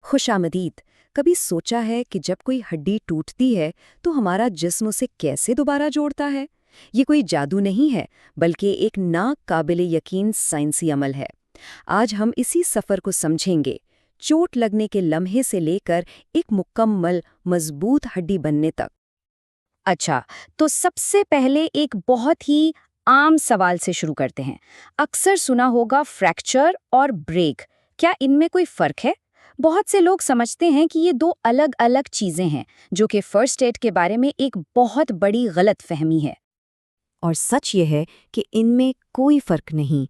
खुश आमदीद। कभी सोचा है कि जब कोई हड्डी टूटती है तो हमारा जिस्म उसे कैसे दोबारा जोड़ता है? ये कोई जादू नहीं है, बल्कि एक नाकाबिले यकीन साइंसी अमल है। आज हम इसी सफ़र को समझेंगे, चोट लगने के लम्हे से लेकर एक मुकम्मल मजबूत हड्डी बनने तक। अच्छा, तो सबसे पहले एक बहुत ही आम सवाल से शुरू करते हैं। अक्सर सुना होगा फ्रैक्चर और ब्रेक। क्या इनमें कोई फर्क है? बहुत से लोग समझते हैं कि ये दो अलग-अलग चीजें हैं, जो कि फर्स्ट एड के बारे में एक बहुत बड़ी गलतफहमी है। और सच ये है कि इनमें कोई फर्क नहीं।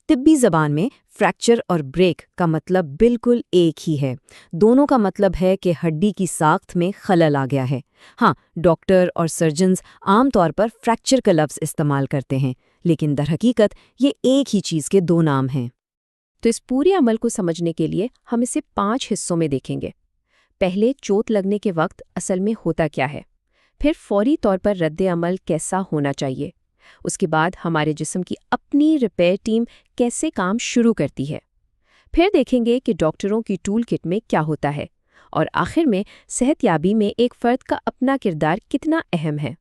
तिब्बी ज़बान में फ्रैक्चर और ब्रेक का मतलब बिल्कुल एक ही है। दोनों का मतलब है कि हड्डी की साख्त में खलल आ गया है। हाँ, डॉक्टर और सर्जन्स आमतौर पर फ्रैक्चर का लफ्ज़ इस्तेमाल करते हैं, लेकिन दरहकीकत ये एक ही चीज़ के दो नाम हैं। तो इस पूरे अमल को समझने के लिए हम इसे 5 हिस्सों में देखेंगे। पहले, चोट लगने के वक्त असल में होता क्या है। फिर फौरी तौर पर रद्द अमल कैसा होना चाहिए। उसके बाद हमारे जिस्म की अपनी रिपेयर टीम कैसे काम शुरू करती है। फिर देखेंगे कि डॉक्टरों की टूल किट में क्या होता है। और आखिर में सेहतयाबी में एक फ़र्द का अपना किरदार कितना अहम है।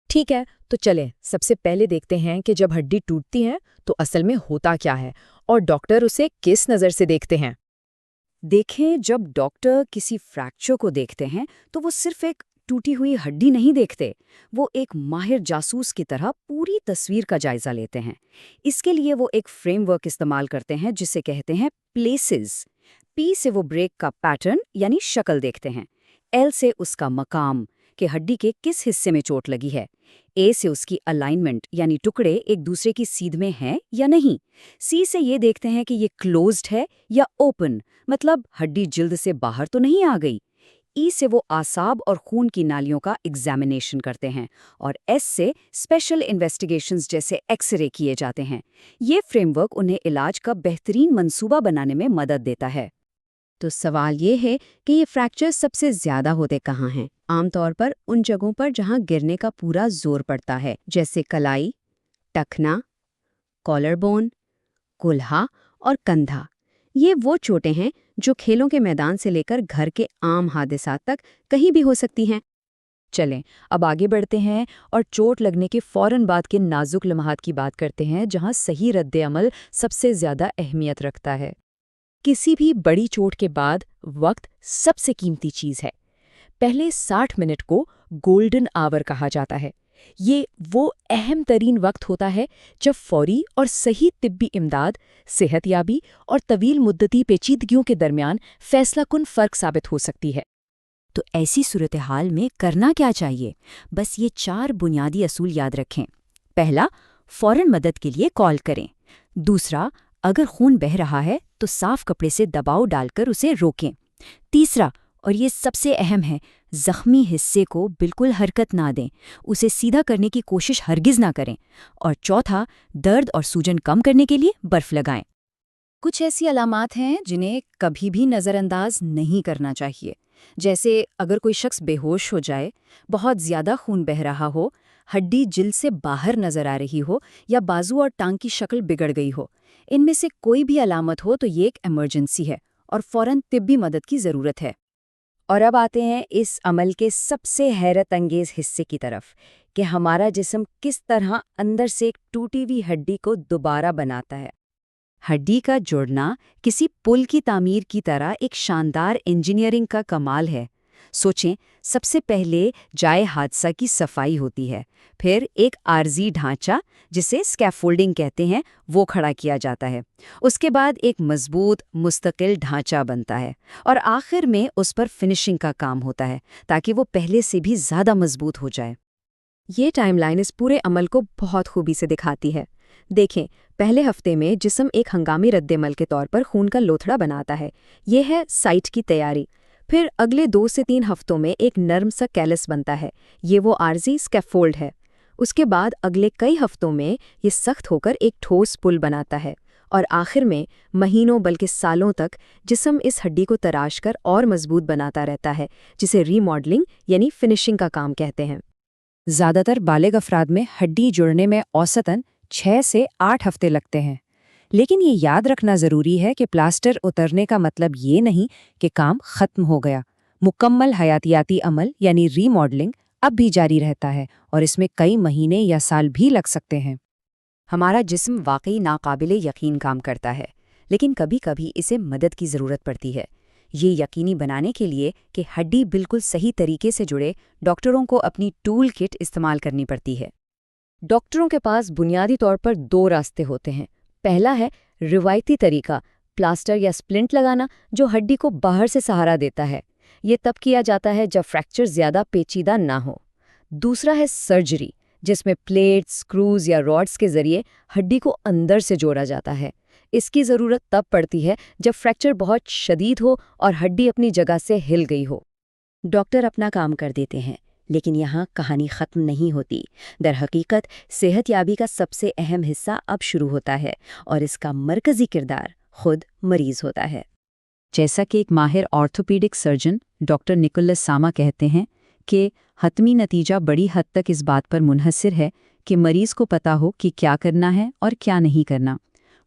ठीक है, तो चलें सबसे पहले देखते हैं कि जब हड्डी टूटती है तो असल में होता क्या है और डॉक्टर उसे किस नज़र से देखते हैं। देखें, जब डॉक्टर किसी फ्रैक्चर को देखते हैं तो वो सिर्फ एक टूटी हुई हड्डी नहीं देखते, वो एक माहिर जासूस की तरह पूरी तस्वीर का जायजा लेते हैं। इसके लिए वो एक फ्रेमवर्क इस्तेमाल करते हैं जिसे कहते हैं प्लेसेस। पी से वो ब्रेक का पैटर्न यानी शक्ल देखते हैं। एल से उसका मकाम कि हड्डी के किस हिस्से में चोट लगी है। ए से उसकी अलाइनमेंट यानी टुकड़े एक दूसरे की सीध में हैं या नहीं। सी से ये देखते हैं कि ये क्लोज्ड है या ओपन, मतलब हड्डी जिल्द से बाहर तो नहीं आ गई। ई से वो आसाब और खून की नालियों का एग्जामिनेशन करते हैं। और एस से स्पेशल इन्वेस्टिगेशंस जैसे एक्सरे किए जाते हैं। ये फ्रेमवर्क उन्हें इलाज का बेहतरीन मंसूबा बनाने में मदद देता है। तो सवाल ये है कि ये फ्रैक्चर सबसे ज़्यादा होते कहाँ हैं? आमतौर पर उन जगहों पर जहाँ गिरने का पूरा जोर पड़ता है, जैसे कलाई, टखना, कॉलर बोन, कुल्हा और कंधा। ये वो चोटें हैं जो खेलों के मैदान से लेकर घर के आम हादसात तक कहीं भी हो सकती हैं। चलें अब आगे बढ़ते हैं और चोट लगने के फौरन बाद के नाजुक लम्हात की बात करते हैं, जहां सही रद्द अमल सबसे ज़्यादा अहमियत रखता है। किसी भी बड़ी चोट के बाद वक्त सबसे कीमती चीज़ है। पहले 60 मिनट को गोल्डन आवर कहा जाता है। ये वो अहम तरीन वक्त होता है जब फौरी और सही तिब्बी इमदाद, सेहतयाबी और तवील मुद्दती पेचीदगियों के दरमियान फैसलाकुन फ़र्क साबित हो सकती है। तो ऐसी सूरत हाल में करना क्या चाहिए? बस ये 4 बुनियादी असूल याद रखें। पहला, फौरन मदद के लिए कॉल करें। दूसरा, अगर खून बह रहा है तो साफ कपड़े से दबाव डालकर उसे रोकें। तीसरा, और ये सबसे अहम है, जख्मी हिस्से को बिल्कुल हरकत ना दें, उसे सीधा करने की कोशिश हरगिज़ ना करें। और चौथा, दर्द और सूजन कम करने के लिए बर्फ लगाएं। कुछ ऐसी अलामात हैं जिन्हें कभी भी नज़रअंदाज नहीं करना चाहिए, जैसे अगर कोई शख्स बेहोश हो जाए, बहुत ज़्यादा खून बह रहा हो, हड्डी जिल्द से बाहर नज़र आ रही हो या बाजू और टांग की शक्ल बिगड़ गई हो। इनमें से कोई भी अलामत हो तो ये एक इमरजेंसी है और फौरन तिब्बी मदद की ज़रूरत है। और अब आते हैं इस अमल के सबसे हैरत अंगेज़ हिस्से की तरफ कि हमारा जिस्म किस तरह अंदर से एक टूटी हुई हड्डी को दोबारा बनाता है। हड्डी का जोड़ना किसी पुल की तामीर की तरह एक शानदार इंजीनियरिंग का कमाल है। सोचें, सबसे पहले जाए हादसा की सफाई होती है, फिर एक आर्जी ढांचा जिसे स्कैफोल्डिंग कहते हैं वो खड़ा किया जाता है। उसके बाद एक मजबूत मुस्तकिल ढांचा बनता है और आखिर में उस पर फिनिशिंग का काम होता है ताकि वो पहले से भी ज़्यादा मजबूत हो जाए। ये टाइमलाइन इस पूरे अमल को बहुत खूबी से दिखाती है। देखें, पहले हफ्ते में जिस्म एक हंगामी रद्देमल के तौर पर खून का लोथड़ा बनाता है। ये है साइट की तैयारी। फिर अगले 2 से 3 हफ्तों में एक नर्म सा कैलस बनता है। ये वो आर्जी स्कैफोल्ड है। उसके बाद अगले कई हफ्तों में ये सख्त होकर एक ठोस पुल बनाता है। और आखिर में महीनों बल्कि सालों तक जिस्म इस हड्डी को तराश कर और मजबूत बनाता रहता है, जिसे रीमॉडलिंग यानी फिनिशिंग का काम कहते हैं। ज़्यादातर बालिग अफराद में हड्डी जुड़ने में औसतन 6 से 8 हफ्ते लगते हैं। لیکن یہ یاد رکھنا ضروری ہے کہ پلاسٹر اترنے کا مطلب یہ نہیں کہ کام ختم ہو گیا۔ مکمل حیاتیاتی عمل یعنی ری ماڈلنگ اب بھی جاری رہتا ہے اور اس میں کئی مہینے یا سال بھی لگ سکتے ہیں۔ ہمارا جسم واقعی ناقابل یقین کام کرتا ہے، لیکن کبھی کبھی اسے مدد کی ضرورت پڑتی ہے۔ یہ یقینی بنانے کے لیے کہ ہڈی بالکل صحیح طریقے سے جڑے، ڈاکٹروں کو اپنی ٹول کٹ استعمال کرنی پڑتی ہے۔ ڈاکٹروں کے پاس بنیادی طور پر 2 راستے ہوتے ہیں۔ پہلا ہے روایتی طریقہ، پلاسٹر یا سپلنٹ لگانا، جو ہڈی کو باہر سے سہارا دیتا ہے۔ یہ تب کیا جاتا ہے جب فریکچر زیادہ پیچیدہ نہ ہو۔ دوسرا ہے سرجری، جس میں پلیٹس، اسکروز یا راڈز کے ذریعے ہڈی کو اندر سے جوڑا جاتا ہے۔ اس کی ضرورت تب پڑتی ہے جب فریکچر بہت شدید ہو اور ہڈی اپنی جگہ سے ہل گئی ہو۔ ڈاکٹر اپنا کام کر دیتے ہیں، لیکن یہاں کہانی ختم نہیں ہوتی۔ در حقیقت صحت یابی کا سب سے اہم حصہ اب شروع ہوتا ہے، اور اس کا مرکزی کردار خود مریض ہوتا ہے۔ جیسا کہ ایک ماہر آرتھوپیڈک سرجن ڈاکٹر نکولس ساما کہتے ہیں کہ حتمی نتیجہ بڑی حد تک اس بات پر منحصر ہے کہ مریض کو پتہ ہو کہ کیا کرنا ہے اور کیا نہیں کرنا۔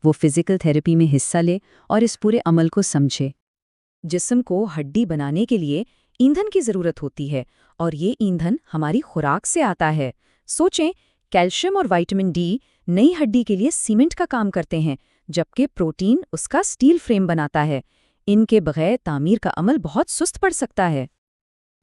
وہ فزیکل تھیراپی میں حصہ لے اور اس پورے عمل کو سمجھے۔ جسم کو ہڈی بنانے کے لیے ایندھن کی ضرورت ہوتی ہے، اور یہ ایندھن ہماری خوراک سے آتا ہے۔ سوچیں، کیلشیم اور وٹامن ڈی نئی ہڈی کے لیے سیمنٹ کا کام کرتے ہیں، جبکہ پروٹین اس کا سٹیل فریم بناتا ہے۔ ان کے بغیر تعمیر کا عمل بہت سست پڑ سکتا ہے۔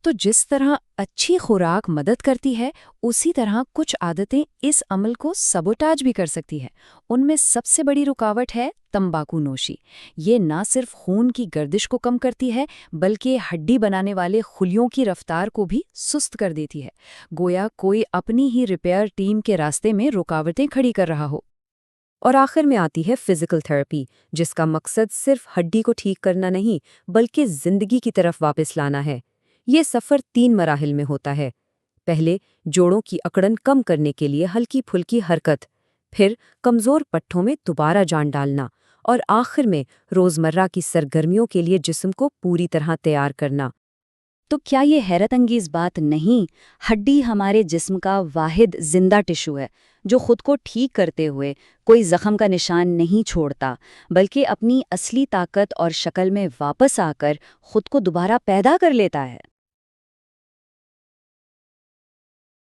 تو جس طرح اچھی خوراک مدد کرتی ہے، اسی طرح کچھ عادتیں اس عمل کو سبوٹاج بھی کر سکتی ہیں۔ ان میں سب سے بڑی رکاوٹ ہے تمباکو نوشی۔ یہ نہ صرف خون کی گردش کو کم کرتی ہے، بلکہ ہڈی بنانے والے خلیوں کی رفتار کو بھی سست کر دیتی ہے، گویا کوئی اپنی ہی ریپیئر ٹیم کے راستے میں رکاوٹیں کھڑی کر رہا ہو۔ اور آخر میں آتی ہے فزیکل تھیراپی، جس کا مقصد صرف ہڈی کو ٹھیک کرنا نہیں، بلکہ زندگی کی طرف واپس لانا ہے۔ یہ سفر 3 مراحل میں ہوتا ہے۔ پہلے جوڑوں کی اکڑن کم کرنے کے لیے ہلکی پھلکی حرکت، پھر کمزور پٹھوں میں دوبارہ جان ڈالنا، اور آخر میں روزمرہ کی سرگرمیوں کے لیے جسم کو پوری طرح تیار کرنا۔ تو کیا یہ حیرت انگیز بات نہیں؟ ہڈی ہمارے جسم کا واحد زندہ ٹشو ہے، جو خود کو ٹھیک کرتے ہوئے کوئی زخم کا نشان نہیں چھوڑتا، بلکہ اپنی اصلی طاقت اور شکل میں واپس آ کر خود کو دوبارہ پیدا کر لیتا ہے۔